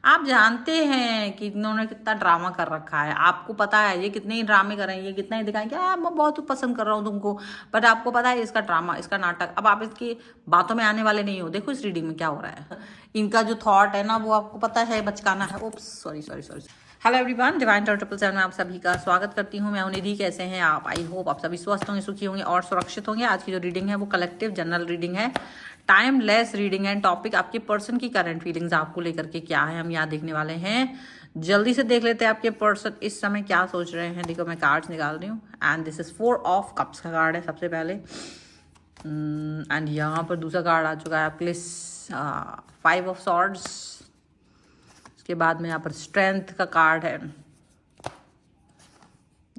आप जानते हैं कि इन्होंने कितना ड्रामा कर रखा है, आपको पता है ये कितने ही ड्रामे कर रहे हैं, ये कितना ही दिखाएंगे मैं बहुत पसंद कर रहा हूँ तुमको, बट आपको पता है इसका ड्रामा, इसका नाटक। अब आप इसकी बातों में आने वाले नहीं हो। देखो इस रीडिंग में क्या हो रहा है, इनका जो थॉट है ना वो आपको पता है बचकाना है। Oops sorry sorry sorry. Hello everyone, divine tarot 777 में आप सभी का स्वागत करती हूँ। मैं हूं निधि। कैसे हैं आप? आई होप आप सभी स्वस्थ होंगे, सुखी होंगे और सुरक्षित होंगे। आज की जो रीडिंग है वो कलेक्टिव जनरल रीडिंग है, टाइमलेस रीडिंग है। टॉपिक आपके पर्सन की करंट फीलिंग्स आपको लेकर के क्या है, हम यहाँ देखने वाले हैं। जल्दी से देख लेते हैं आपके पर्सन इस समय क्या सोच रहे हैं। देखो मैं कार्ड्स निकाल रही हूँ and this is 4 of cups का कार्ड है सबसे पहले। एंड यहाँ पर दूसरा कार्ड आ चुका है आपके लिए 5 ऑफ सॉर्ड्स। के बाद में यहाँ पर स्ट्रेंथ का कार्ड है।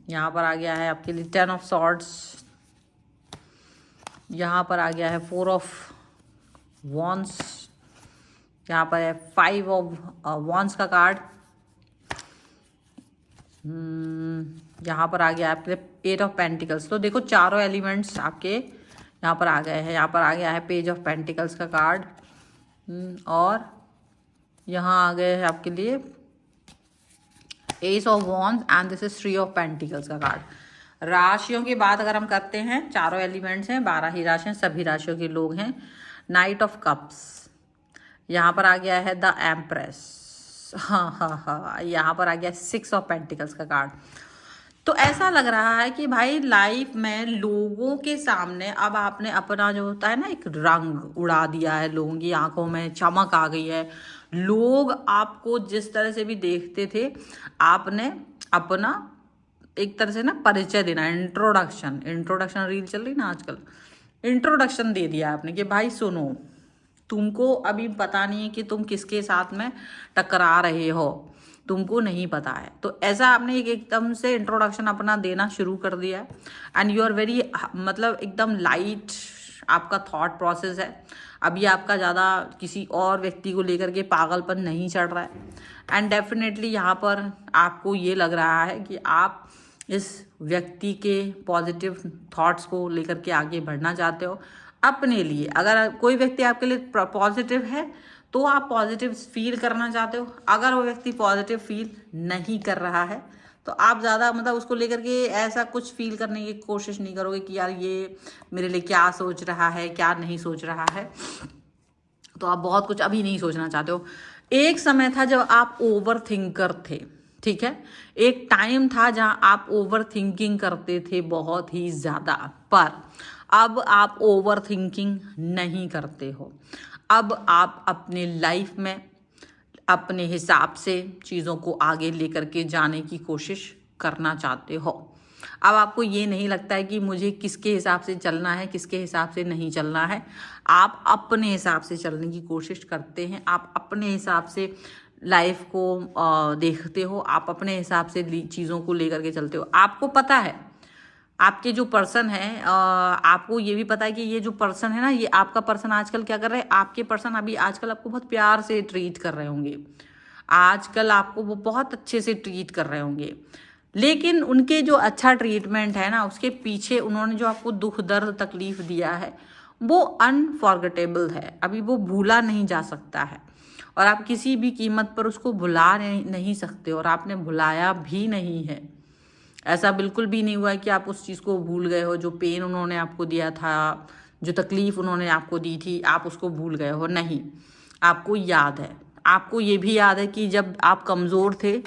यहाँ पर आ गया है आपके लिए 10 ऑफ सॉर्ड्स। यहाँ पर आ गया है 4 ऑफ वॉन्स। यहाँ पर है 5 ऑफ वॉन्स का कार्ड। यहाँ पर आ गया है आपके लिए 8 ऑफ पेंटिकल्स। तो देखो चारों एलिमेंट्स आपके यहाँ पर आ गए हैं। यहाँ पर आ गया है पेज ऑफ पेंटिकल्स का कार्ड और यहाँ आ गए हैं आपके लिए S of wands and this is 3 of pentacles का कार्ड। राशियों की बात अगर हम करते हैं, चारों एलिमेंट्स हैं, 12 ही राशियाँ, सभी राशियों के लोग हैं। नाइट ऑफ कप्स, यहाँ पर आ गया है द एम्प्रेस। हाँ, यहाँ पर आ गया 6 ऑफ पेंटिकल्स का कार्ड। तो ऐसा लग रहा है कि भाई लाइफ में लोगों के सामने अब आपने अपना जो होता है ना एक रंग उड़ा दिया है, लोगों की आंखों में चमक आ गई है। लोग आपको जिस तरह से भी देखते थे, आपने अपना एक तरह से ना परिचय देना, इंट्रोडक्शन रील चल रही ना आजकल, इंट्रोडक्शन दे दिया आपने कि भाई सुनो, तुमको अभी पता नहीं है कि तुम किसके साथ में टकरा रहे हो, तुमको नहीं पता है। तो ऐसा आपने एकदम से इंट्रोडक्शन अपना देना शुरू कर दिया है एंड यू आर वेरी, मतलब एकदम लाइट आपका थॉट प्रोसेस है। अभी आपका ज़्यादा किसी और व्यक्ति को लेकर के पागलपन नहीं चढ़ रहा है एंड डेफिनेटली यहाँ पर आपको ये लग रहा है कि आप इस व्यक्ति के पॉजिटिव थॉट्स को लेकर के आगे बढ़ना चाहते हो अपने लिए। अगर कोई व्यक्ति आपके लिए पॉजिटिव है तो आप पॉजिटिव फील करना चाहते हो। अगर वो व्यक्ति पॉजिटिव फील नहीं कर रहा है तो आप ज़्यादा मतलब उसको लेकर के ऐसा कुछ फील करने की कोशिश नहीं करोगे कि यार ये मेरे लिए क्या सोच रहा है, क्या नहीं सोच रहा है। तो आप बहुत कुछ अभी नहीं सोचना चाहते हो। एक समय था जब आप ओवर थिंकर थे, ठीक है, एक टाइम था जहां आप ओवर थिंकिंग करते थे बहुत ही ज़्यादा, पर अब आप ओवर थिंकिंग नहीं करते हो। अब आप अपने लाइफ में अपने हिसाब से चीज़ों को आगे लेकर के जाने की कोशिश करना चाहते हो। अब आपको ये नहीं लगता है कि मुझे किसके हिसाब से चलना है, किसके हिसाब से नहीं चलना है। आप अपने हिसाब से चलने की कोशिश करते हैं, आप अपने हिसाब से लाइफ को देखते हो, आप अपने हिसाब से चीज़ों को लेकर के चलते हो। आपको पता है आपके जो पर्सन है, आपको ये भी पता है कि ये जो पर्सन है ना, ये आपका पर्सन आजकल क्या कर रहे हैं, आपके पर्सन अभी आजकल आपको बहुत प्यार से ट्रीट कर रहे होंगे, आजकल आपको वो बहुत अच्छे से ट्रीट कर रहे होंगे। लेकिन उनके जो अच्छा ट्रीटमेंट है ना, उसके पीछे उन्होंने जो आपको दुख दर्द तकलीफ दिया है वो अनफॉरगेटेबल है, अभी वो भूला नहीं जा सकता है और आप किसी भी कीमत पर उसको भुला नहीं सकते और आपने भुलाया भी नहीं है। ऐसा बिल्कुल भी नहीं हुआ है कि आप उस चीज़ को भूल गए हो, जो पेन उन्होंने आपको दिया था, जो तकलीफ़ उन्होंने आपको दी थी, आप उसको भूल गए हो। नहीं, आपको याद है, आपको ये भी याद है कि जब आप कमज़ोर थे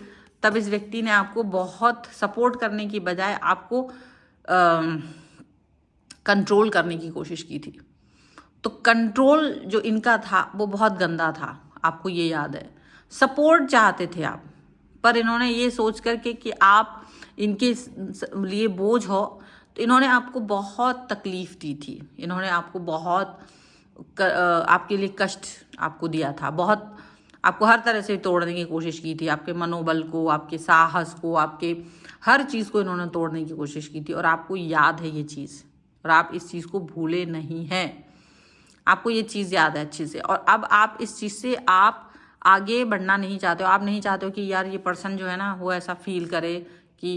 तब इस व्यक्ति ने आपको बहुत सपोर्ट करने की बजाय आपको कंट्रोल करने की कोशिश की थी। तो कंट्रोल जो इनका था वो बहुत गंदा था, आपको ये याद है। सपोर्ट चाहते थे आप, पर इन्होंने ये सोच करके कि आप इनके लिए बोझ हो, तो इन्होंने आपको बहुत तकलीफ़ दी थी, इन्होंने आपको बहुत आपके लिए कष्ट आपको दिया था, बहुत आपको हर तरह से तोड़ने की कोशिश की थी, आपके मनोबल को, आपके साहस को, आपके हर चीज़ को इन्होंने तोड़ने की कोशिश की थी और आपको याद है ये चीज़ और आप इस चीज़ को भूले नहीं हैं। आपको ये चीज़ याद है अच्छे से और अब आप इस चीज़ से आप आगे बढ़ना नहीं चाहते हो। आप नहीं चाहते हो कि यार ये पर्सन जो है ना वो ऐसा फील करे कि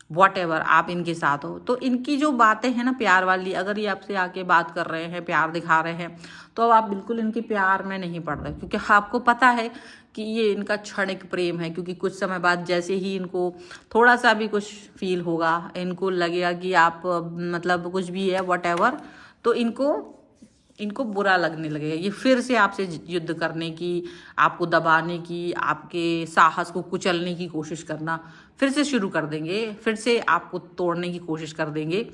वॉटेवर आप इनके साथ हो, तो इनकी जो बातें हैं ना प्यार वाली, अगर ये आपसे आके बात कर रहे हैं, प्यार दिखा रहे हैं, तो अब आप बिल्कुल इनके प्यार में नहीं पड़ रहे, क्योंकि आपको पता है कि ये इनका क्षणिक प्रेम है। क्योंकि कुछ समय बाद जैसे ही इनको थोड़ा सा भी कुछ फील होगा, इनको लगेगा कि आप मतलब कुछ भी है वॉटेवर, तो इनको बुरा लगने लगेगा। ये फिर से आपसे युद्ध करने की, आपको दबाने की, आपके साहस को कुचलने की कोशिश करना फिर से शुरू कर देंगे, फिर से आपको तोड़ने की कोशिश कर देंगे।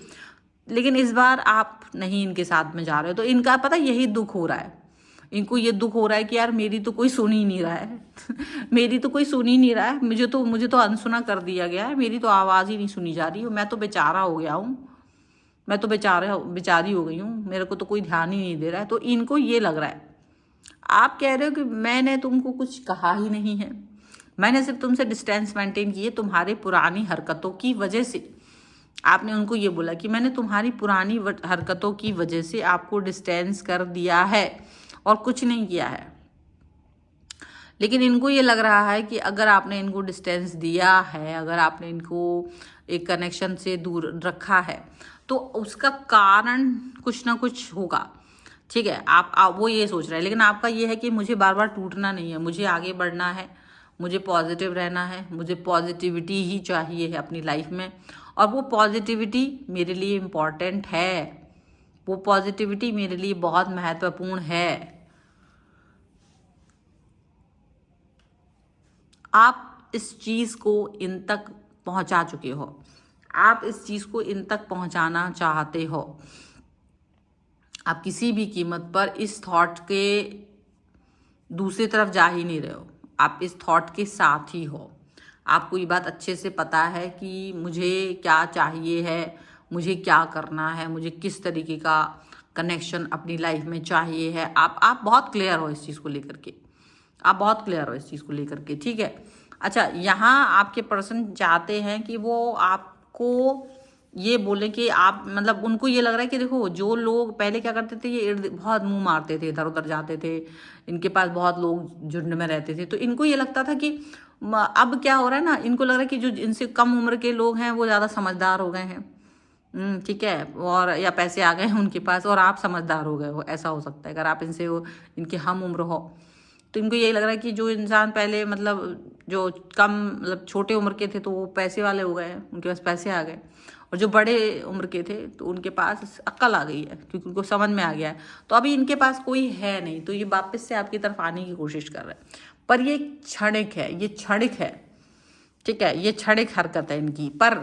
लेकिन इस बार आप नहीं इनके साथ में जा रहे हो, तो इनका पता यही दुख हो रहा है। इनको ये दुख हो रहा है कि यार मेरी तो कोई सुन ही नहीं रहा है मेरी तो कोई सुन ही नहीं रहा है, मुझे तो अनसुना कर दिया गया है, मेरी तो आवाज़ ही नहीं सुनी जा रही है, मैं तो बेचारा हो गया हूँ, मैं तो बेचारी हो गई हूँ, मेरे को तो कोई ध्यान ही नहीं दे रहा है। तो इनको ये लग रहा है, आप कह रहे हो कि मैंने तुमको कुछ कहा ही नहीं है, मैंने सिर्फ तुमसे डिस्टेंस मेंटेन की है तुम्हारे पुरानी हरकतों की वजह से। आपने उनको ये बोला कि मैंने तुम्हारी पुरानी हरकतों की वजह से आपको डिस्टेंस कर दिया है और कुछ नहीं किया है। लेकिन इनको ये लग रहा है कि अगर आपने इनको डिस्टेंस दिया है, अगर आपने इनको एक कनेक्शन से दूर रखा है, तो उसका कारण कुछ ना कुछ होगा। ठीक है, आप वो ये सोच रहे हैं, लेकिन आपका ये है कि मुझे बार बार टूटना नहीं है, मुझे आगे बढ़ना है, मुझे पॉजिटिव रहना है, मुझे पॉजिटिविटी ही चाहिए है अपनी लाइफ में। और वो पॉजिटिविटी मेरे लिए इम्पॉर्टेंट है, वो पॉजिटिविटी मेरे लिए बहुत महत्वपूर्ण है। आप इस चीज़ को इन तक पहुंचा चुके हो, आप इस चीज़ को इन तक पहुंचाना चाहते हो। आप किसी भी कीमत पर इस थॉट के दूसरी तरफ जा ही नहीं रहे हो, आप इस थॉट के साथ ही हो। आपको ये बात अच्छे से पता है कि मुझे क्या चाहिए है, मुझे क्या करना है, मुझे किस तरीके का कनेक्शन अपनी लाइफ में चाहिए है। आप बहुत क्लियर हो इस चीज़ को लेकर के, आप बहुत क्लियर हो इस चीज़ को लेकर के। ठीक है, अच्छा, यहाँ आपके पर्सन चाहते हैं कि वो आपको ये बोले कि आप मतलब उनको ये लग रहा है कि देखो, जो लोग पहले क्या करते थे, ये बहुत मुंह मारते थे, इधर उधर जाते थे, इनके पास बहुत लोग झुंड में रहते थे, तो इनको ये लगता था कि अब क्या हो रहा है ना, इनको लग रहा है कि जो इनसे कम उम्र के लोग हैं वो ज़्यादा समझदार हो गए हैं। ठीक है, और या पैसे आ गए हैं उनके पास और आप समझदार हो गए हो, ऐसा हो सकता है अगर आप इनसे इनके हम उम्र हो। तो इनको यही लग रहा है कि जो इंसान पहले मतलब जो कम मतलब छोटे उम्र के थे, तो वो पैसे वाले हो गए हैं, उनके पास पैसे आ गए, और जो बड़े उम्र के थे तो उनके पास अक्ल आ गई है, क्योंकि उनको समझ में आ गया है। तो अभी इनके पास कोई है नहीं, तो ये वापस से आपकी तरफ आने की कोशिश कर रहे हैं, पर ये क्षणिक है, ये क्षणिक है। ठीक है, ये क्षणिक हरकत है इनकी, पर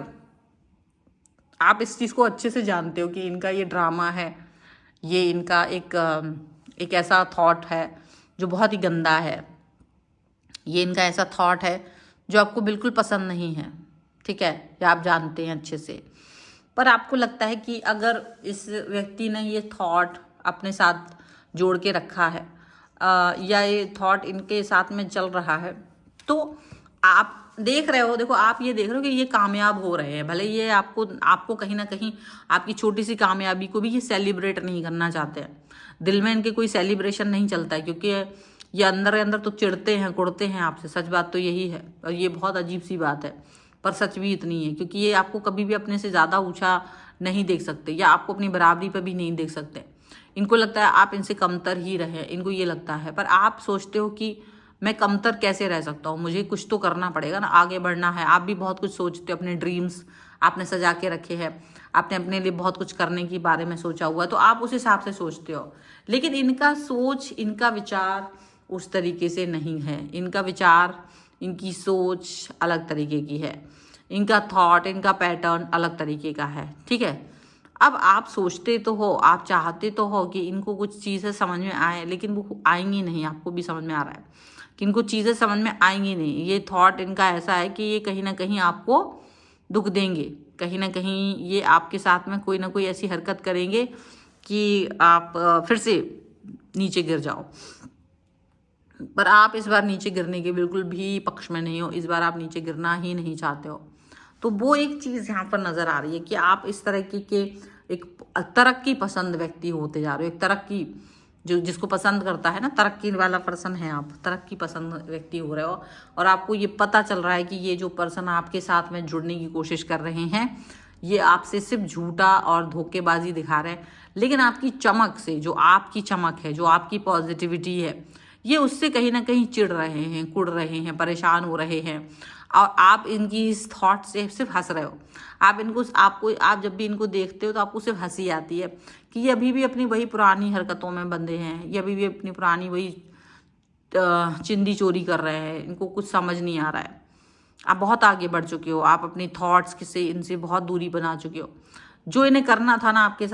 आप इस चीज़ को अच्छे से जानते हो कि इनका ये ड्रामा है, ये इनका एक ऐसा थॉट है जो बहुत ही गंदा है, ये इनका ऐसा थॉट है जो आपको बिल्कुल पसंद नहीं है। ठीक है, ये आप जानते हैं अच्छे से, पर आपको लगता है कि अगर इस व्यक्ति ने ये थॉट अपने साथ जोड़ के रखा है, या ये थॉट इनके साथ में चल रहा है, तो आप देख रहे हो, देखो आप ये देख रहे हो कि ये कामयाब हो रहे हैं, भले ये आपको कहीं ना कहीं आपकी छोटी सी कामयाबी को भी ये सेलिब्रेट नहीं करना चाहते हैं। दिल में इनके कोई सेलिब्रेशन नहीं चलता है, क्योंकि ये अंदर अंदर तो चिढ़ते हैं, कुड़ते हैं आपसे, सच बात तो यही है। और ये बहुत अजीब सी बात है, पर सच भी इतनी है, क्योंकि ये आपको कभी भी अपने से ज़्यादा ऊंचा नहीं देख सकते, या आपको अपनी बराबरी पर भी नहीं देख सकते। इनको लगता है आप इनसे कमतर ही रहे, इनको ये लगता है, पर आप सोचते हो कि मैं कमतर कैसे रह सकता हूँ, मुझे कुछ तो करना पड़ेगा ना, आगे बढ़ना है। आप भी बहुत कुछ सोचते हो, अपने ड्रीम्स आपने सजा के रखे हैं, आपने अपने लिए बहुत कुछ करने के बारे में सोचा हुआ है, तो आप उस हिसाब से सोचते हो। लेकिन इनका सोच, इनका विचार उस तरीके से नहीं है, इनका विचार, इनकी सोच अलग तरीके की है, इनका थॉट, इनका पैटर्न अलग तरीके का है। ठीक है, अब आप सोचते तो हो, आप चाहते तो हो कि इनको कुछ चीज़ें समझ में आए, लेकिन वो आएंगी नहीं। आपको भी समझ में आ रहा है कि इनको चीज़ें समझ में आएंगी नहीं। ये थॉट इनका ऐसा है कि ये कहीं ना कहीं आपको दुख देंगे, कहीं ना कहीं ये आपके साथ में कोई ना कोई ऐसी हरकत करेंगे कि आप फिर से नीचे गिर जाओ। पर आप इस बार नीचे गिरने के बिल्कुल भी पक्ष में नहीं हो, इस बार आप नीचे गिरना ही नहीं चाहते हो। तो वो एक चीज़ यहाँ पर नज़र आ रही है कि आप इस तरह के एक तरक्की पसंद व्यक्ति होते जा रहे हो, एक तरक्की जो जिसको पसंद करता है ना, तरक्की वाला पर्सन है आप, तरक्की पसंद व्यक्ति हो रहे हो, और आपको ये पता चल रहा है कि ये जो पर्सन आपके साथ में जुड़ने की कोशिश कर रहे हैं ये आपसे सिर्फ झूठा और धोखेबाजी दिखा रहे हैं, लेकिन आपकी चमक से, जो आपकी चमक है, जो आपकी पॉजिटिविटी है, ये उससे कहीं ना कहीं चिढ़ रहे हैं, कुड़ रहे हैं, परेशान हो रहे हैं, और आप इनकी इस थॉट से सिर्फ हंस रहे हो। आप जब भी इनको देखते हो तो आपको सिर्फ हंसी आती है कि ये अभी भी अपनी वही पुरानी हरकतों में बंधे हैं, ये अभी भी अपनी पुरानी वही चिंदी चोरी कर रहे हैं, इनको कुछ समझ नहीं आ रहा है। आप बहुत आगे बढ़ चुके हो, आप अपनी थॉट्स से इनसे बहुत दूरी बना चुके हो। जो इन्हें करना था ना आपके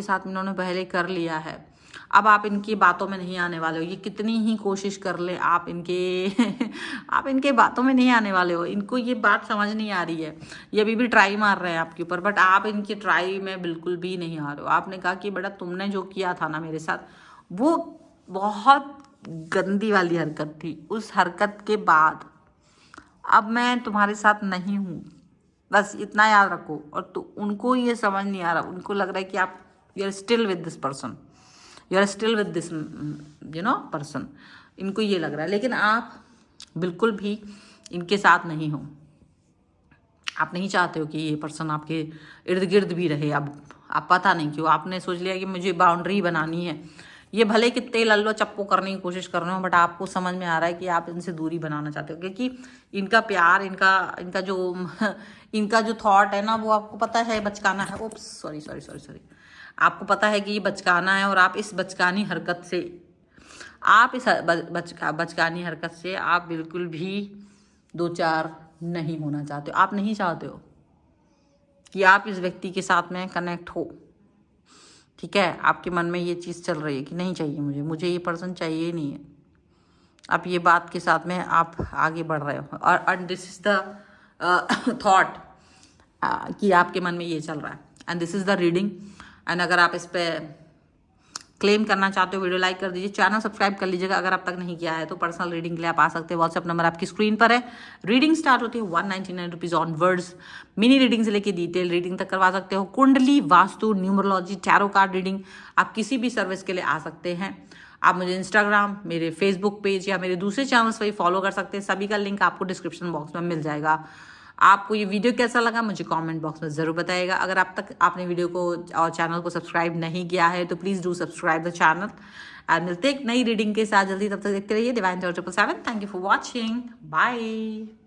साथ इन्होंने पहले कर लिया है। अब आप इनकी बातों में नहीं आने वाले हो, ये कितनी ही कोशिश कर ले आप इनके बातों में नहीं आने वाले हो। इनको ये बात समझ नहीं आ रही है, ये अभी भी ट्राई मार रहे हैं आपके ऊपर, बट आप इनकी ट्राई में बिल्कुल भी नहीं आ रहे हो। आपने कहा कि बेटा तुमने जो किया था ना मेरे साथ, वो बहुत गंदी वाली हरकत थी, उस हरकत के बाद अब मैं तुम्हारे साथ नहीं हूँ, बस इतना याद रखो। और तो उनको ये समझ नहीं आ रहा, उनको लग रहा है कि आप you are still with this person, you are still with this person, इनको ये लग रहा है, लेकिन आप बिल्कुल भी इनके साथ नहीं हो। आप नहीं चाहते हो कि ये पर्सन आपके इर्द गिर्द भी रहे। अब आप पता नहीं क्यों आपने सोच लिया कि मुझे बाउंड्री बनानी है। ये भले कितने लल्लो चप्पो करने की कोशिश कर रहे हो, बट आपको समझ में आ रहा है कि आप इनसे दूरी बनाना चाहते हो, क्योंकि इनका प्यार, इनका जो थॉट है ना, वो आपको पता है बचकाना है। ओप्स, सॉरी, आपको पता है कि ये बचकाना है, और आप इस बचकानी हरकत से आप बिल्कुल भी दो चार नहीं होना चाहते हो। आप नहीं चाहते हो कि आप इस व्यक्ति के साथ में कनेक्ट हो, ठीक है। आपके मन में ये चीज़ चल रही है कि नहीं चाहिए, मुझे ये पर्सन चाहिए ही नहीं है। आप ये बात के साथ में आप आगे बढ़ रहे हो, और दिस इज़ द थॉट कि आपके मन में ये चल रहा है, and this is the reading. And अगर आप इस पर क्लेम करना चाहते हो, वीडियो लाइक कर दीजिए, चैनल सब्सक्राइब कर लीजिएगा अगर अब तक नहीं किया है तो। पर्सनल रीडिंग के लिए आप आ सकते हैं, व्हाट्सएप नंबर आपकी स्क्रीन पर है। रीडिंग स्टार्ट होती है 199 रुपीज़ ऑनवर्ड्स। मिनी रीडिंग से लेके डिटेल रीडिंग तक करवा सकते हो। कुंडली, vastu, numerology, tarot card reading, आप किसी भी सर्विस के लिए आ सकते हैं। आप मुझे इंस्टाग्राम, मेरे फेसबुक पेज या मेरे दूसरे चैनल्स पर फॉलो कर सकते हैं, सभी का लिंक आपको डिस्क्रिप्शन बॉक्स में मिल जाएगा। आपको ये वीडियो कैसा लगा मुझे कमेंट बॉक्स में ज़रूर बताइएगा। अगर अब तक आपने वीडियो को और चैनल को सब्सक्राइब नहीं किया है तो please do subscribe the channel. और मिलते एक नई रीडिंग के साथ जल्दी, तब तक देखते रहिए Divine 777। Thank you for watching, bye.